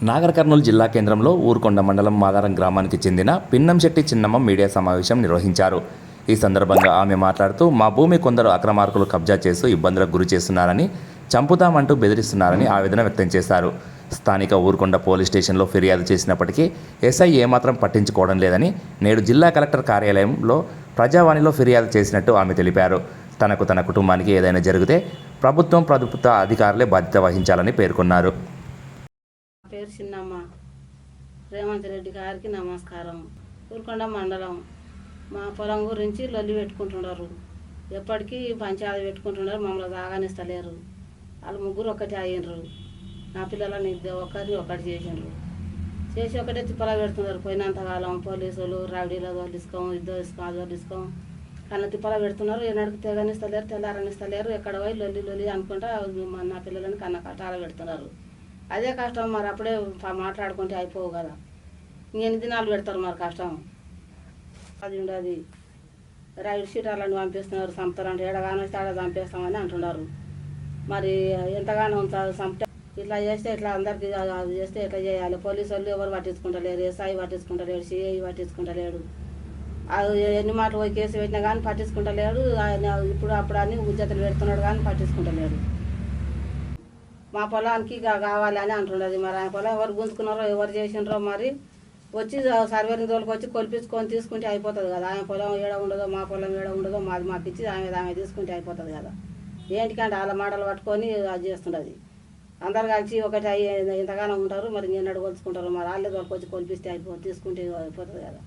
నాగర్ కర్నూలు జిల్లా కేంద్రంలో ఊరుకొండ మండలం మాదారం గ్రామానికి చెందిన పిన్నంశెట్టి చిన్నమ్మ మీడియా సమావేశం నిర్వహించారు. ఈ సందర్భంగా ఆమె మాట్లాడుతూ, మా భూమి కొందరు అక్రమార్కులు కబ్జా చేస్తూ ఇబ్బందులకు గురి చేస్తున్నారని, చంపుతామంటూ బెదిరిస్తున్నారని ఆవేదన వ్యక్తం చేశారు. స్థానిక ఊరుకొండ పోలీస్ స్టేషన్లో ఫిర్యాదు చేసినప్పటికీ ఎస్ఐ ఏమాత్రం పట్టించుకోవడం లేదని, నేడు జిల్లా కలెక్టర్ కార్యాలయంలో ప్రజావాణిలో ఫిర్యాదు చేసినట్టు ఆమె తెలిపారు. తనకు తన కుటుంబానికి ఏదైనా జరిగితే ప్రభుత్వ అధికారులే బాధ్యత వహించాలని పేర్కొన్నారు. పేరు చిన్నమ్మ. రేవంత్ రెడ్డి గారికి నమస్కారం. ఊరుకొండ మండలం మా పొలం గురించి లొల్లి పెట్టుకుంటున్నారు. ఎప్పటికీ పంచాయతీ పెట్టుకుంటున్నారు. మమ్మల్ని తాగానిస్తలేరు. వాళ్ళు ముగ్గురు ఒకటి అయ్యిండ్రు. నా పిల్లలని ఒకటి చేసి ఒకటే తిప్పలా పెడుతున్నారు. పోయినంతకాలం పోలీసులు రౌడీలో తోలిస్తాం, అది తోలిస్తాం కన్న తిప్పలా పెడుతున్నారు. ఏనాడికి తెగనిస్తలేరు, తెల్లారనిస్తలేరు. ఎక్కడ పోయి లొల్లి అనుకుంటా నా పిల్లలని కన్న కట్టాల పెడుతున్నారు. అదే కష్టం. మరి అప్పుడే మాట్లాడుకుంటే అయిపోవు కదా. ఇంకెన్ని దినాలు పెడతారు మరి కష్టం. అది ఉండదు. రైడ్ షీటర్లను పంపిస్తున్నారు. చంపుతారంటే ఏడగానో ఆడ చంపేస్తామని అంటున్నారు. మరి ఎంతగానో చంపే ఇట్లా చేస్తే ఇట్లా అందరికీ అది చేస్తే ఎట్లా చేయాలి? పోలీసు వాళ్ళు ఎవరు పట్టించుకుంటలేరు. SI పట్టించుకుంటలేడు, CI పట్టించుకుంటలేడు. అది ఎన్ని మాటలు పోయి కేసు పెట్టినా కానీ పట్టించుకుంటలేడు. ఇప్పుడు అప్పుడు అన్ని ఉజ్జతలు పెడుతున్నాడు కానీ పట్టించుకుంటలేడు. మా పొలానికి కావాలి అని అంటున్నది. మరి ఆయన పొలం ఎవరు గుంజుకున్నారో ఎవరు చేసినారో మరి వచ్చి సర్వేని రోజులకు వచ్చి కొలిపించుకొని తీసుకుంటే అయిపోతుంది కదా. ఆయన పొలం ఏడ ఉండదో మా పొలం ఏడ ఉండదో మాకు ఇచ్చి ఆమె తీసుకుంటే అయిపోతుంది కదా. ఏంటికంటే వాళ్ళ మాటలు పట్టుకొని అది చేస్తుండదు. అందరు కలిసి ఒకటి ఇంతగానో ఉంటారు. మరి ఎన్నడు కొలుచుకుంటారు. మరి వాళ్ళే రోజులకు వచ్చి కొలిపిస్తే తీసుకుంటే అయిపోతుంది కదా.